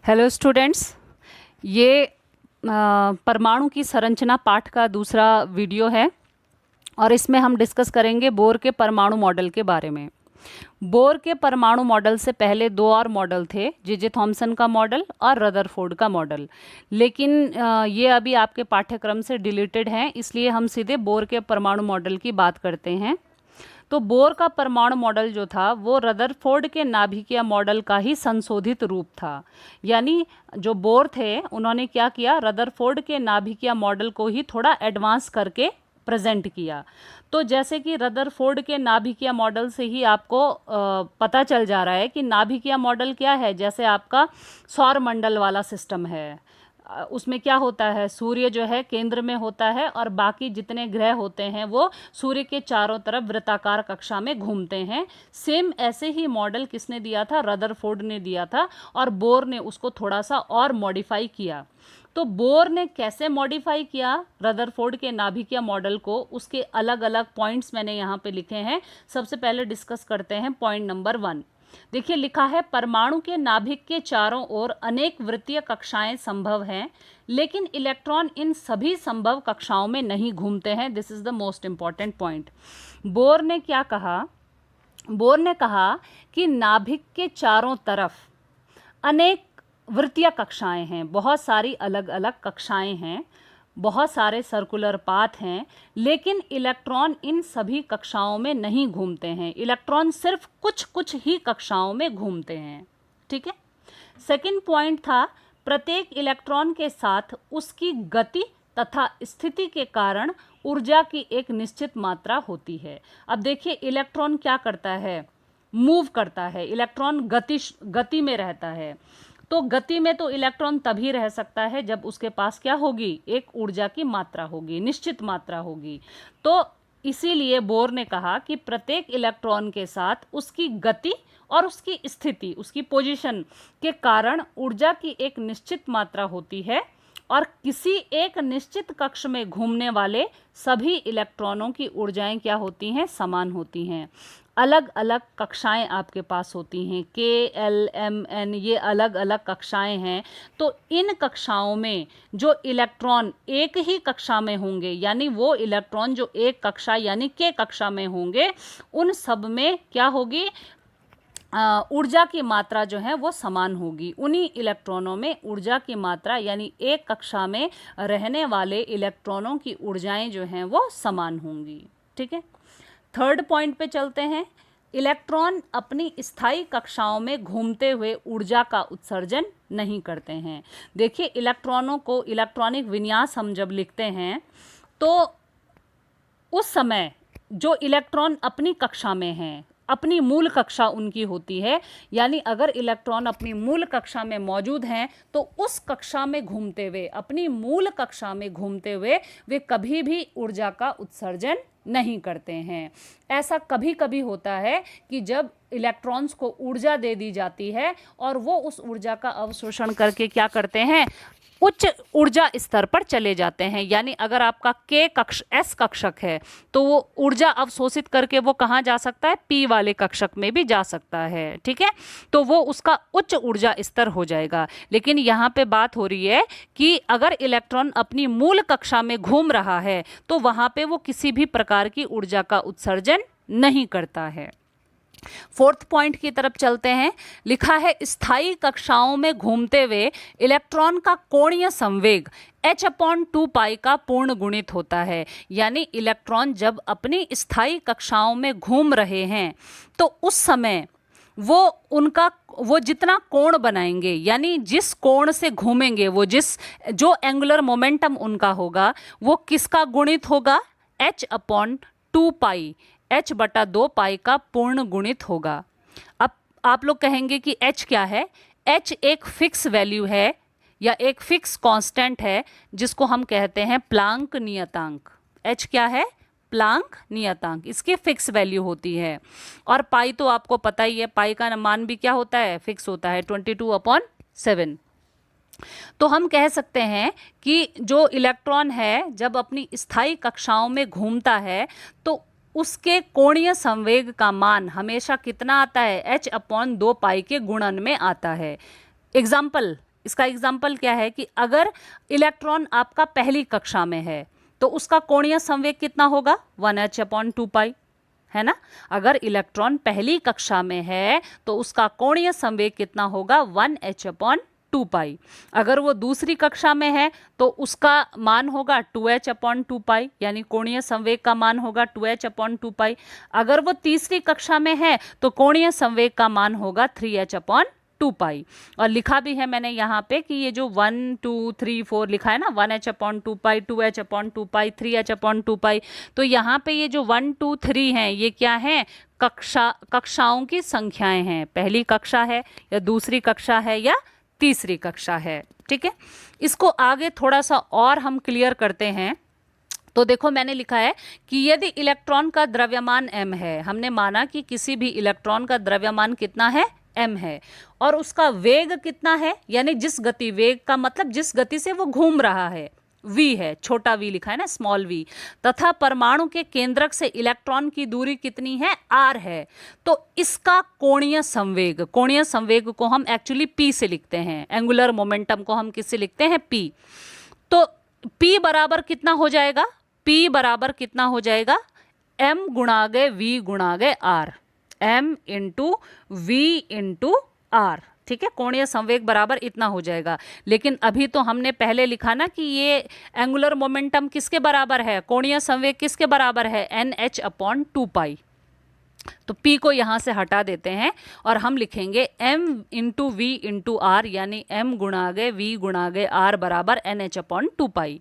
Hello students, ये परमाणु की संरचना पाठ का दूसरा वीडियो है और इसमें हम डिस्कस करेंगे बोर के परमाणु मॉडल के बारे में। बोर के परमाणु मॉडल से पहले दो और मॉडल थे, जे थॉमसन का मॉडल और रदरफोर्ड का मॉडल, लेकिन ये अभी आपके पाठ्यक्रम से डिलीटेड हैं, इसलिए हम सीधे बोर के परमाणु मॉडल की बात करते हैं। तो बोर का परमाणु मॉडल जो था वो रदरफोर्ड के नाभिकीय मॉडल का ही संशोधित रूप था। यानी जो बोर थे उन्होंने क्या किया, रदरफोर्ड के नाभिकीय मॉडल को ही थोड़ा एडवांस करके प्रेजेंट किया। तो जैसे कि रदरफोर्ड के नाभिकीय मॉडल से ही आपको पता चल जा रहा है कि नाभिकीय मॉडल क्या है। जैसे आपका सौर मंडल वाला सिस्टम है, उसमें क्या होता है, सूर्य जो है केंद्र में होता है और बाकी जितने ग्रह होते हैं वो सूर्य के चारों तरफ वृत्ताकार कक्षा में घूमते हैं। सेम ऐसे ही मॉडल किसने दिया था, रदरफोर्ड ने दिया था, और बोर ने उसको थोड़ा सा और मॉडिफाई किया। तो बोर ने कैसे मॉडिफाई किया रदरफोर्ड के नाभिकीय मॉडल को, उसके अलग अलग पॉइंट्स मैंने यहाँ पे लिखे हैं। सबसे पहले डिस्कस करते हैं पॉइंट नंबर 1। देखिए लिखा है, परमाणु के नाभिक के चारों ओर अनेक वृत्तीय कक्षाएं संभव हैं, लेकिन इलेक्ट्रॉन इन सभी संभव कक्षाओं में नहीं घूमते हैं। This is the most important point. Bore ने क्या कहा, बोर ने कहा कि नाभिक के चारों तरफ अनेक वृत्तीय कक्षाएं हैं, बहुत सारी अलग अलग कक्षाएं हैं, बहुत सारे सर्कुलर पाथ हैं, लेकिन इलेक्ट्रॉन इन सभी कक्षाओं में नहीं घूमते हैं। इलेक्ट्रॉन सिर्फ कुछ कुछ ही कक्षाओं में घूमते हैं। ठीक है। सेकंड पॉइंट था, प्रत्येक इलेक्ट्रॉन के साथ उसकी गति तथा स्थिति के कारण ऊर्जा की एक निश्चित मात्रा होती है। अब देखिए इलेक्ट्रॉन क्या करता है, मूव करता है। इलेक्ट्रॉन गति में रहता है। तो गति में तो इलेक्ट्रॉन तभी रह सकता है जब उसके पास क्या होगी, एक ऊर्जा की मात्रा होगी, निश्चित मात्रा होगी। तो इसीलिए बोर ने कहा कि प्रत्येक इलेक्ट्रॉन के साथ उसकी गति और उसकी स्थिति, उसकी पोजीशन के कारण ऊर्जा की एक निश्चित मात्रा होती है, और किसी एक निश्चित कक्ष में घूमने वाले सभी इलेक्ट्रॉनों की ऊर्जाएं क्या होती हैं, समान होती हैं। अलग अलग कक्षाएं आपके पास होती हैं, K, L, M, N, ये अलग अलग कक्षाएं हैं। तो इन कक्षाओं में जो इलेक्ट्रॉन एक ही कक्षा में होंगे, यानी वो इलेक्ट्रॉन जो एक कक्षा यानी K कक्षा में होंगे, उन सब में क्या होगी, ऊर्जा की मात्रा जो है वो समान होगी। उन्हीं इलेक्ट्रॉनों में ऊर्जा की मात्रा यानी एक कक्षा में रहने वाले इलेक्ट्रॉनों की ऊर्जाएं जो हैं वो समान होंगी। ठीक है। थर्ड पॉइंट पे चलते हैं। इलेक्ट्रॉन अपनी स्थायी कक्षाओं में घूमते हुए ऊर्जा का उत्सर्जन नहीं करते हैं। देखिए इलेक्ट्रॉनों को, इलेक्ट्रॉनिक विन्यास हम जब लिखते हैं तो उस समय जो इलेक्ट्रॉन अपनी कक्षा में हैं, अपनी मूल कक्षा उनकी होती है, यानी अगर इलेक्ट्रॉन अपनी मूल कक्षा में मौजूद हैं तो उस कक्षा में घूमते हुए, अपनी मूल कक्षा में घूमते हुए वे कभी भी ऊर्जा का उत्सर्जन नहीं करते हैं। ऐसा कभी कभी होता है कि जब इलेक्ट्रॉन्स को ऊर्जा दे दी जाती है और वो उस ऊर्जा का अवशोषण करके क्या करते हैं, उच्च ऊर्जा स्तर पर चले जाते हैं। यानी अगर आपका K कक्ष S कक्षक है तो वो ऊर्जा अवशोषित करके वो कहाँ जा सकता है, P वाले कक्षक में भी जा सकता है। ठीक है। तो वो उसका उच्च ऊर्जा स्तर हो जाएगा। लेकिन यहाँ पे बात हो रही है कि अगर इलेक्ट्रॉन अपनी मूल कक्षा में घूम रहा है तो वहाँ पे वो किसी भी प्रकार की ऊर्जा का उत्सर्जन नहीं करता है। फोर्थ पॉइंट की तरफ चलते हैं। लिखा है, स्थायी कक्षाओं में घूमते हुए इलेक्ट्रॉन का कोणीय संवेग h/2π का पूर्ण गुणित होता है। यानी इलेक्ट्रॉन जब अपनी स्थायी कक्षाओं में घूम रहे हैं तो उस समय वो जितना कोण बनाएंगे, यानी जिस कोण से घूमेंगे, जो एंगुलर मोमेंटम उनका होगा वो किसका गुणित होगा, h/2π, h/2π का पूर्ण गुणित होगा। अब आप लोग कहेंगे कि h क्या है। h एक फिक्स वैल्यू है या एक फिक्स कांस्टेंट है जिसको हम कहते हैं प्लांक नियतांक। h क्या है, प्लांक नियतांक, इसकी फिक्स वैल्यू होती है। और पाई तो आपको पता ही है, पाई का मान भी क्या होता है, फिक्स होता है, 22/7। तो हम कह सकते हैं कि जो इलेक्ट्रॉन है जब अपनी स्थायी कक्षाओं में घूमता है तो उसके कोणीय संवेग का मान हमेशा कितना आता है, h/2π के गुणन में आता है। एग्जाम्पल इसका एग्जाम्पल क्या है कि अगर इलेक्ट्रॉन आपका पहली कक्षा में है तो उसका कोणीय संवेग कितना होगा 1h/2π, है ना। अगर इलेक्ट्रॉन पहली कक्षा में है तो उसका कोणीय संवेग कितना होगा 1h/2π। अगर वो दूसरी कक्षा में है तो उसका मान होगा 2h/2π, यानी कोणीय संवेग का मान होगा 2h/2π। अगर वो तीसरी कक्षा में है तो कोणीय संवेग का मान होगा 3h/2π। और लिखा भी है मैंने यहाँ पे कि ये जो 1 2 3 4 लिखा है ना 1h/2π, 2h/2π, 3h/2π, तो यहाँ पे ये जो 1 2 3 हैं ये क्या हैं, कक्षाओं की संख्याएं हैं। पहली कक्षा है या दूसरी कक्षा है या तीसरी कक्षा है। ठीक है, इसको आगे थोड़ा सा और हम क्लियर करते हैं। तो देखो मैंने लिखा है कि यदि इलेक्ट्रॉन का द्रव्यमान m है, हमने माना कि किसी भी इलेक्ट्रॉन का द्रव्यमान कितना है m है, और उसका वेग कितना है, यानी जिस गति, वेग का मतलब जिस गति से वो घूम रहा है, v है, छोटा v लिखा है ना, स्मॉल v, तथा परमाणु के केंद्रक से इलेक्ट्रॉन की दूरी कितनी है, r है, तो इसका कोणीय संवेग, कोणीय संवेग को हम एक्चुअली p से लिखते हैं, एंगुलर मोमेंटम को हम किससे लिखते हैं, p। तो p बराबर कितना हो जाएगा, p बराबर कितना हो जाएगा, m गुणा गए v गुणा गए r, m into v into r। ठीक है, कोणीय संवेग बराबर इतना हो जाएगा। लेकिन अभी तो हमने पहले लिखा ना कि ये एंगुलर मोमेंटम किसके बराबर है, कोणीय संवेग किसके बराबर है, nh/2π। तो p को यहाँ से हटा देते हैं और हम लिखेंगे m into v into R, यानी m गुणा गए v गुणा गए r बराबर nh/2π।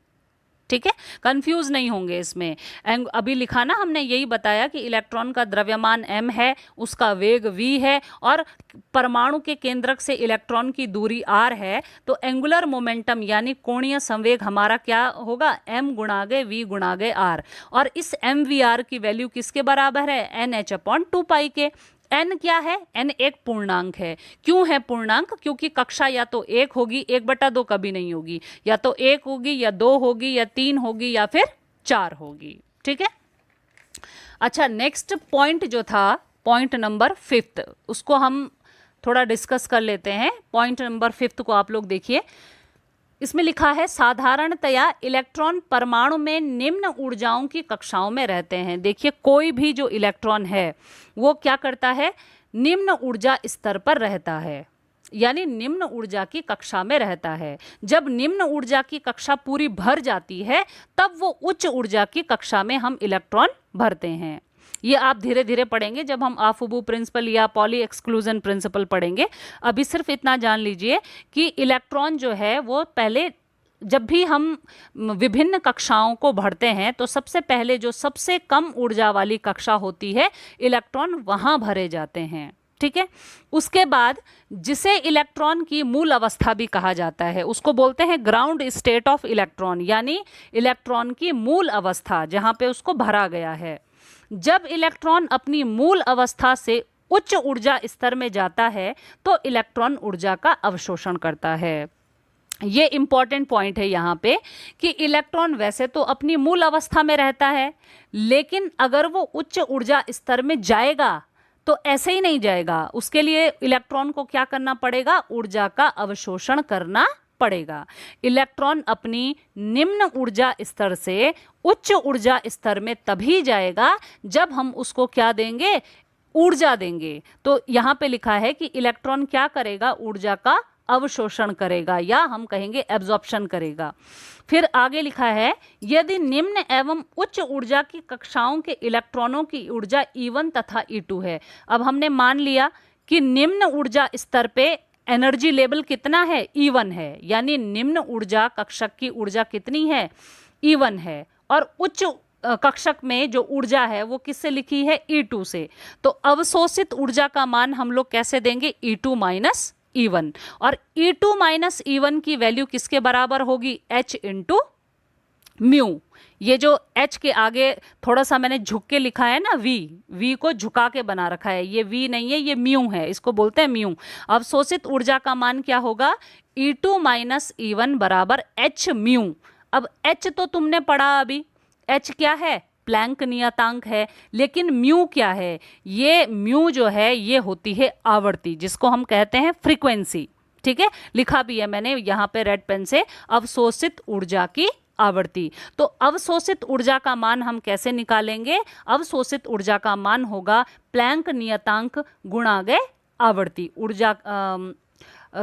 ठीक है, कंफ्यूज नहीं होंगे इसमें। अभी लिखा ना हमने, यही बताया कि इलेक्ट्रॉन का द्रव्यमान m है, उसका वेग v है, और परमाणु के केंद्रक से इलेक्ट्रॉन की दूरी r है। तो एंगुलर मोमेंटम यानी कोणीय संवेग हमारा क्या होगा, m गुणा गए v गुणा गए r, और इस mvr की वैल्यू किसके बराबर है, nh/2π के। n क्या है, n एक पूर्णांक है। क्यों है पूर्णांक, क्योंकि कक्षा या तो 1 होगी, 1/2 कभी नहीं होगी, या तो 1 होगी या 2 होगी या 3 होगी या फिर 4 होगी। ठीक है, अच्छा नेक्स्ट पॉइंट जो था, पॉइंट नंबर 5, उसको हम थोड़ा डिस्कस कर लेते हैं। पॉइंट नंबर 5 को आप लोग देखिए, इसमें लिखा है साधारणतया इलेक्ट्रॉन परमाणु में निम्न ऊर्जाओं की कक्षाओं में रहते हैं। देखिए कोई भी जो इलेक्ट्रॉन है वो क्या करता है, निम्न ऊर्जा स्तर पर रहता है, यानी निम्न ऊर्जा की कक्षा में रहता है। जब निम्न ऊर्जा की कक्षा पूरी भर जाती है तब वो उच्च ऊर्जा की कक्षा में हम इलेक्ट्रॉन भरते हैं। ये आप धीरे धीरे पढ़ेंगे जब हम आफुबू प्रिंसिपल या पॉली एक्सक्लूजन प्रिंसिपल पढ़ेंगे। अभी सिर्फ इतना जान लीजिए कि इलेक्ट्रॉन जो है वो पहले, जब भी हम विभिन्न कक्षाओं को भरते हैं तो सबसे पहले जो सबसे कम ऊर्जा वाली कक्षा होती है इलेक्ट्रॉन वहाँ भरे जाते हैं। ठीक है, उसके बाद जिसे इलेक्ट्रॉन की मूल अवस्था भी कहा जाता है उसको बोलते हैं ग्राउंड स्टेट ऑफ इलेक्ट्रॉन, यानी इलेक्ट्रॉन की मूल अवस्था जहाँ पे उसको भरा गया है। जब इलेक्ट्रॉन अपनी मूल अवस्था से उच्च ऊर्जा स्तर में जाता है तो इलेक्ट्रॉन ऊर्जा का अवशोषण करता है। ये इंपॉर्टेंट पॉइंट है यहाँ पे कि इलेक्ट्रॉन वैसे तो अपनी मूल अवस्था में रहता है, लेकिन अगर वो उच्च ऊर्जा स्तर में जाएगा तो ऐसे ही नहीं जाएगा, उसके लिए इलेक्ट्रॉन को क्या करना पड़ेगा, ऊर्जा का अवशोषण करना पड़ेगा। इलेक्ट्रॉन अपनी निम्न ऊर्जा स्तर से उच्च ऊर्जा स्तर में तभी जाएगा जब हम उसको क्या देंगे, ऊर्जा देंगे। तो यहाँ पे लिखा है कि इलेक्ट्रॉन क्या करेगा, ऊर्जा का अवशोषण करेगा, या हम कहेंगे एब्जॉर्प्शन करेगा। फिर आगे लिखा है यदि निम्न एवं उच्च ऊर्जा की कक्षाओं के इलेक्ट्रॉनों की ऊर्जा E1 तथा E2 है। अब हमने मान लिया कि निम्न ऊर्जा स्तर पे एनर्जी लेवल कितना है, E1 है, यानी निम्न ऊर्जा कक्षक की ऊर्जा कितनी है, E1 है, और उच्च कक्षक में जो ऊर्जा है वो किससे लिखी है, E2 से। तो अवशोषित ऊर्जा का मान हम लोग कैसे देंगे, E2 माइनस E1, और E2 माइनस E1 की वैल्यू किसके बराबर होगी, H इंटू म्यू। ये जो H के आगे थोड़ा सा मैंने झुक के लिखा है ना, V को झुका के बना रखा है, ये V नहीं है, ये म्यू है, इसको बोलते हैं म्यू। अवशोषित ऊर्जा का मान क्या होगा, E2 माइनस E1 बराबर H म्यू। अब H तो तुमने पढ़ा अभी, H क्या है, प्लैंक नियतांक है, लेकिन म्यू क्या है, ये म्यू जो है ये होती है आवृत्ति, जिसको हम कहते हैं फ्रीक्वेंसी। ठीक है, लिखा भी है मैंने यहाँ पे रेड पेन से, अवशोषित ऊर्जा की आवृत्ति। तो अवशोषित ऊर्जा का मान हम कैसे निकालेंगे? अवशोषित ऊर्जा का मान होगा प्लैंक नियतांक गुणा गए आवृत्ति, ऊर्जा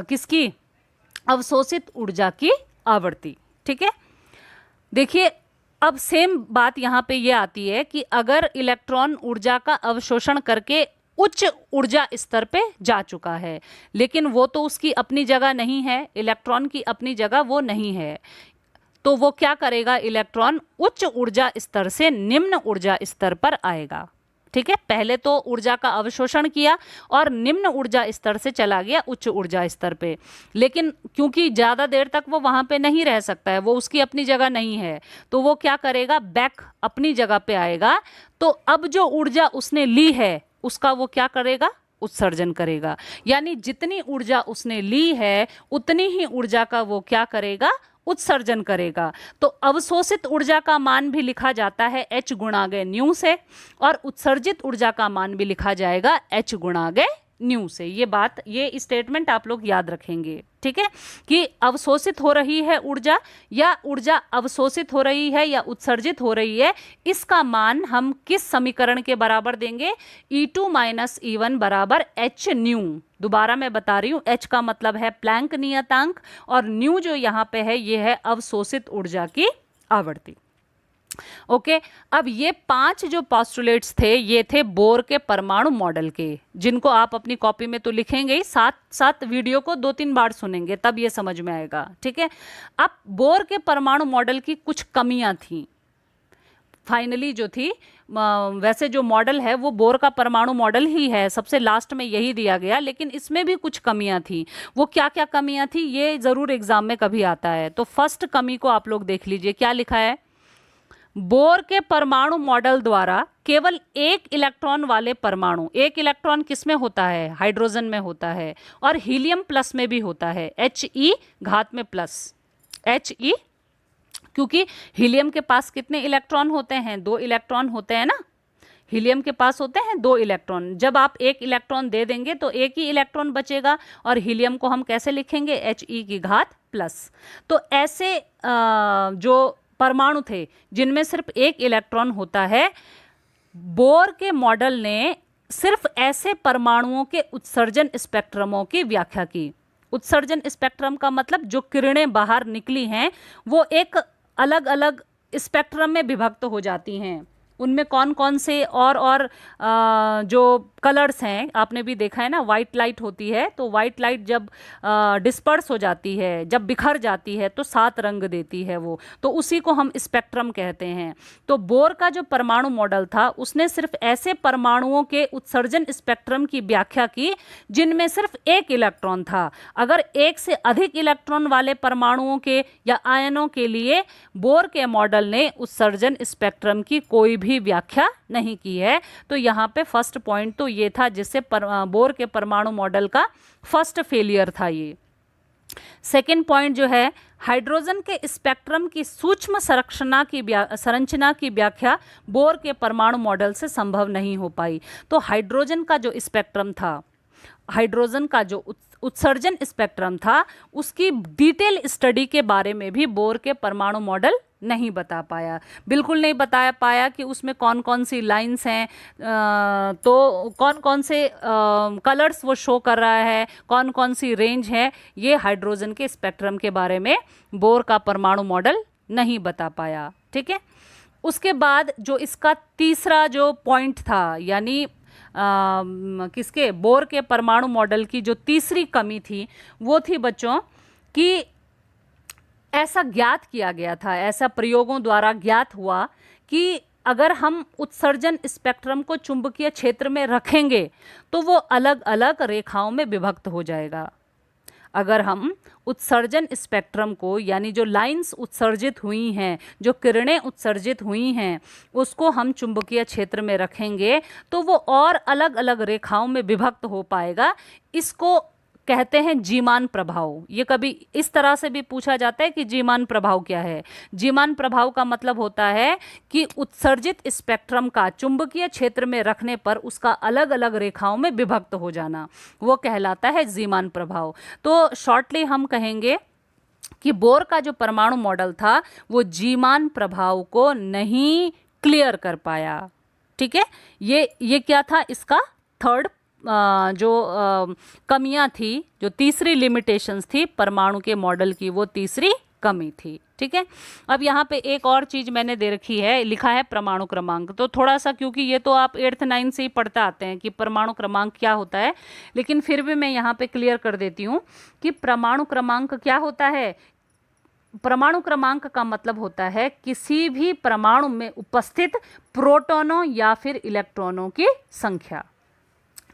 किसकी? अवशोषित ऊर्जा की आवृत्ति। ठीक है, देखिए अब सेम बात यहाँ पे ये आती है कि अगर इलेक्ट्रॉन ऊर्जा का अवशोषण करके उच्च ऊर्जा स्तर पे जा चुका है, लेकिन वो तो उसकी अपनी जगह नहीं है, इलेक्ट्रॉन की अपनी जगह वो नहीं है, तो वो क्या करेगा? इलेक्ट्रॉन उच्च ऊर्जा स्तर से निम्न ऊर्जा स्तर पर आएगा। ठीक है, पहले तो ऊर्जा का अवशोषण किया और निम्न ऊर्जा स्तर से चला गया उच्च ऊर्जा स्तर पे, लेकिन क्योंकि ज़्यादा देर तक वो वहाँ पे नहीं रह सकता है, वो उसकी अपनी जगह नहीं है, तो वो क्या करेगा? बैक अपनी जगह पे आएगा। तो अब जो ऊर्जा उसने ली है उसका वो क्या करेगा? उत्सर्जन करेगा। यानी जितनी ऊर्जा उसने ली है उतनी ही ऊर्जा का वो क्या करेगा? उत्सर्जन करेगा। तो अवशोषित ऊर्जा का मान भी लिखा जाता है H गुणा गए न्यू से, और उत्सर्जित ऊर्जा का मान भी लिखा जाएगा H गुणा गए न्यू से। ये बात, ये स्टेटमेंट आप लोग याद रखेंगे। ठीक है, कि अवशोषित हो रही है ऊर्जा, या ऊर्जा अवशोषित हो रही है या उत्सर्जित हो रही है, इसका मान हम किस समीकरण के बराबर देंगे? E2 माइनस E1 बराबर H न्यू। दोबारा मैं बता रही हूँ, H का मतलब है प्लैंक नियतांक, और न्यू जो यहाँ पे है ये है अवशोषित ऊर्जा की आवृत्ति। ओके, अब ये 5 जो पोस्टुलेट्स थे ये थे बोर के परमाणु मॉडल के, जिनको आप अपनी कॉपी में तो लिखेंगे ही, साथ साथ वीडियो को 2-3 बार सुनेंगे तब ये समझ में आएगा। ठीक है, अब बोर के परमाणु मॉडल की कुछ कमियां थी फाइनली जो थी। वैसे जो मॉडल है वो बोर का परमाणु मॉडल ही है, सबसे लास्ट में यही दिया गया, लेकिन इसमें भी कुछ कमियां थी। वो क्या क्या कमियां थी ये जरूर एग्जाम में कभी आता है। तो फर्स्ट कमी को आप लोग देख लीजिए, क्या लिखा है? बोर के परमाणु मॉडल द्वारा केवल एक इलेक्ट्रॉन वाले परमाणु, एक इलेक्ट्रॉन किस में होता है? हाइड्रोजन में होता है, और हीलियम प्लस में भी होता है, He घात में प्लस He, क्योंकि हीलियम के पास कितने इलेक्ट्रॉन होते हैं? 2 इलेक्ट्रॉन होते हैं ना, हीलियम के पास होते हैं 2 इलेक्ट्रॉन। जब आप एक इलेक्ट्रॉन दे देंगे तो एक ही इलेक्ट्रॉन बचेगा, और हीलियम को हम कैसे लिखेंगे? He की घात प्लस। तो ऐसे जो परमाणु थे जिनमें सिर्फ एक इलेक्ट्रॉन होता है, बोर के मॉडल ने सिर्फ ऐसे परमाणुओं के उत्सर्जन स्पेक्ट्रमों की व्याख्या की। उत्सर्जन स्पेक्ट्रम का मतलब जो किरणें बाहर निकली हैं वो एक अलग अलग स्पेक्ट्रम में विभक्त हो जाती हैं। उनमें कौन कौन से और जो कलर्स हैं आपने भी देखा है ना, वाइट लाइट होती है, तो वाइट लाइट जब डिस्पर्स हो जाती है, जब बिखर जाती है तो 7 रंग देती है वो, तो उसी को हम स्पेक्ट्रम कहते हैं। तो बोर का जो परमाणु मॉडल था उसने सिर्फ ऐसे परमाणुओं के उत्सर्जन स्पेक्ट्रम की व्याख्या की जिनमें सिर्फ एक इलेक्ट्रॉन था। अगर एक से अधिक इलेक्ट्रॉन वाले परमाणुओं के या आयनों के लिए बोर के मॉडल ने उत्सर्जन स्पेक्ट्रम की कोई भी व्याख्या नहीं की है। तो यहाँ पे फर्स्ट पॉइंट तो ये था जिससे बोर के परमाणु मॉडल का फर्स्ट फेलियर था ये। सेकेंड पॉइंट जो है, हाइड्रोजन के स्पेक्ट्रम की सूक्ष्म संरचना की व्याख्या बोर के परमाणु मॉडल से संभव नहीं हो पाई। तो हाइड्रोजन का जो स्पेक्ट्रम था, हाइड्रोजन का जो उत्सर्जन स्पेक्ट्रम था, उसकी डिटेल स्टडी के बारे में भी बोर के परमाणु मॉडल नहीं बता पाया, बिल्कुल नहीं बता पाया कि उसमें कौन कौन सी लाइंस हैं, तो कौन कौन से कलर्स वो शो कर रहा है, कौन कौन सी रेंज है, ये हाइड्रोजन के स्पेक्ट्रम के बारे में बोर का परमाणु मॉडल नहीं बता पाया। ठीक है, उसके बाद जो इसका तीसरा जो पॉइंट था, यानी किसके? बोर के परमाणु मॉडल की जो तीसरी कमी थी वो थी बच्चों कि ऐसा ज्ञात किया गया था, ऐसा प्रयोगों द्वारा ज्ञात हुआ कि अगर हम उत्सर्जन स्पेक्ट्रम को चुंबकीय क्षेत्र में रखेंगे तो वो अलग अलग रेखाओं में विभक्त हो जाएगा। अगर हम उत्सर्जन स्पेक्ट्रम को, यानी जो लाइंस उत्सर्जित हुई हैं, जो किरणें उत्सर्जित हुई हैं, उसको हम चुंबकीय क्षेत्र में रखेंगे तो वो और अलग अलग रेखाओं में विभक्त हो पाएगा। इसको कहते हैं जीमान प्रभाव। ये कभी इस तरह से भी पूछा जाता है कि जीमान प्रभाव क्या है। जीमान प्रभाव का मतलब होता है कि उत्सर्जित स्पेक्ट्रम का चुंबकीय क्षेत्र में रखने पर उसका अलग अलग रेखाओं में विभक्त हो जाना, वो कहलाता है जीमान प्रभाव। तो शॉर्टली हम कहेंगे कि बोर का जो परमाणु मॉडल था वो जीमान प्रभाव को नहीं क्लियर कर पाया। ठीक है, ये क्या था, इसका थर्ड जो कमियां थी, जो तीसरी लिमिटेशंस थी परमाणु के मॉडल की, वो तीसरी कमी थी। ठीक है, अब यहाँ पे एक और चीज मैंने दे रखी है, लिखा है परमाणु क्रमांक। तो थोड़ा सा, क्योंकि ये तो आप 8th 9th से ही पढ़ते आते हैं कि परमाणु क्रमांक क्या होता है, लेकिन फिर भी मैं यहाँ पे क्लियर कर देती हूँ कि परमाणु क्रमांक क्या होता है। परमाणु क्रमांक का मतलब होता है किसी भी परमाणु में उपस्थित प्रोटॉनों या फिर इलेक्ट्रॉनों की संख्या।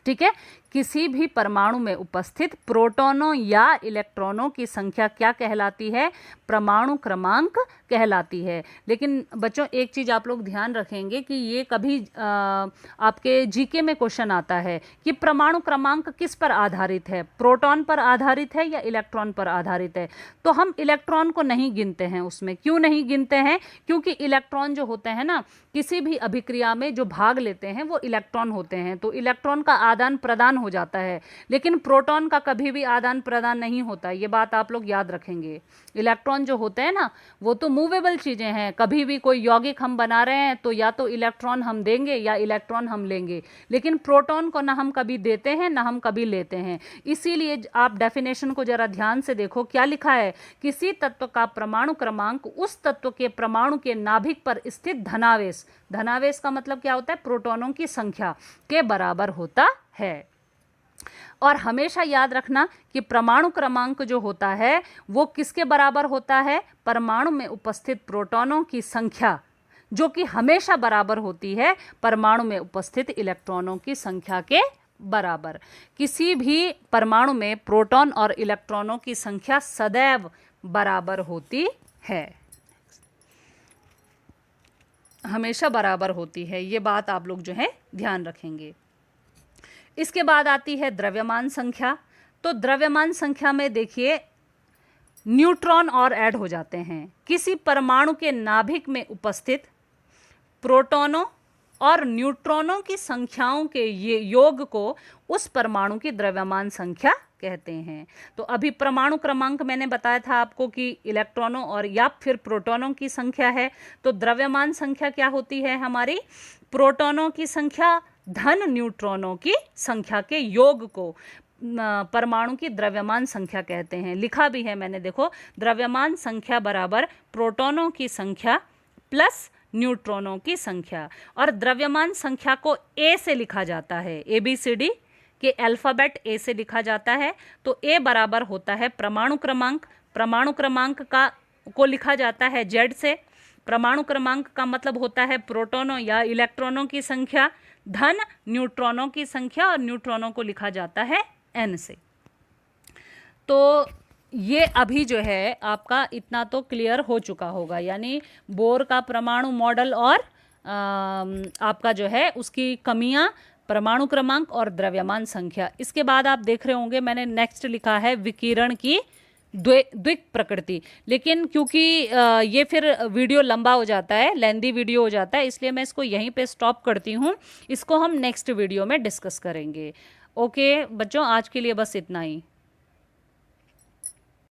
ठीक है, किसी भी परमाणु में उपस्थित प्रोटॉनों या इलेक्ट्रॉनों की संख्या क्या कहलाती है, परमाणु क्रमांक कहलाती है। लेकिन बच्चों एक चीज़ आप लोग ध्यान रखेंगे कि ये कभी आपके जीके में क्वेश्चन आता है कि परमाणु क्रमांक किस पर आधारित है, प्रोटॉन पर आधारित है या इलेक्ट्रॉन पर आधारित है। तो हम इलेक्ट्रॉन को नहीं गिनते हैं उसमें। क्यों नहीं गिनते हैं? क्योंकि इलेक्ट्रॉन जो होते हैं ना, किसी भी अभिक्रिया में जो भाग लेते हैं वो इलेक्ट्रॉन होते हैं, तो इलेक्ट्रॉन का आदान प्रदान हो जाता है। लेकिन प्रोटॉन का कभी भी आदान प्रदान नहीं होता, ये बात आप लोग याद रखेंगे। इलेक्ट्रॉन जो होते हैं ना, वो तो मूवेबल चीजें हैं। कभी भी कोई यौगिक हम बना रहे हैं तो या तो इलेक्ट्रॉन हम देंगे या इलेक्ट्रॉन हम लेंगे, लेकिन प्रोटॉन को ना हम कभी देते हैं ना हम कभी लेते हैं। इसीलिए आप डेफिनेशन को जरा ध्यान से देखो, क्या लिखा है, किसी तत्व का परमाणु क्रमांक उस तत्व के परमाणु के नाभिक पर स्थित धनावेश, धनावेश का मतलब क्या होता है, प्रोटॉनों की संख्या के बराबर होता है। और हमेशा याद रखना कि परमाणु क्रमांक जो होता है वो किसके बराबर होता है, परमाणु में उपस्थित प्रोटॉनों की संख्या, जो कि हमेशा बराबर होती है परमाणु में उपस्थित इलेक्ट्रॉनों की संख्या के बराबर। किसी भी परमाणु में प्रोटॉन और इलेक्ट्रॉनों की संख्या सदैव बराबर होती है, हमेशा बराबर होती है। ये बात आप लोग जो है ध्यान रखेंगे। इसके बाद आती है द्रव्यमान संख्या। तो द्रव्यमान संख्या में देखिए न्यूट्रॉन और ऐड हो जाते हैं। किसी परमाणु के नाभिक में उपस्थित प्रोटॉनों और न्यूट्रॉनों की संख्याओं के ये योग को उस परमाणु की द्रव्यमान संख्या कहते हैं। तो अभी परमाणु क्रमांक मैंने बताया था आपको कि इलेक्ट्रॉनों और या फिर प्रोटॉनों की संख्या है। तो द्रव्यमान संख्या क्या होती है हमारी, प्रोटॉनों की संख्या धन न्यूट्रॉनों की संख्या के योग को परमाणु की द्रव्यमान संख्या कहते हैं। लिखा भी है मैंने, देखो, द्रव्यमान संख्या बराबर प्रोटॉनों की संख्या प्लस न्यूट्रॉनों की संख्या। और द्रव्यमान संख्या को ए से लिखा जाता है, ABCD के अल्फ़ाबेट ए से लिखा जाता है। तो ए बराबर होता है परमाणु क्रमांक, परमाणु क्रमांक को लिखा जाता है Z से। परमाणु क्रमांक का मतलब होता है प्रोटॉनों या इलेक्ट्रॉनों की संख्या धन न्यूट्रॉनों की संख्या, और न्यूट्रॉनों को लिखा जाता है N से। तो ये अभी जो है आपका इतना तो क्लियर हो चुका होगा, यानी बोर का परमाणु मॉडल और आपका जो है उसकी कमियां, परमाणु क्रमांक और द्रव्यमान संख्या। इसके बाद आप देख रहे होंगे मैंने नेक्स्ट लिखा है विकिरण की द्विक प्रकृति। लेकिन क्योंकि ये फिर वीडियो लंबा हो जाता है, लेंदी वीडियो हो जाता है, इसलिए मैं इसको यहीं पे स्टॉप करती हूँ। इसको हम नेक्स्ट वीडियो में डिस्कस करेंगे। ओके बच्चों, आज के लिए बस इतना ही।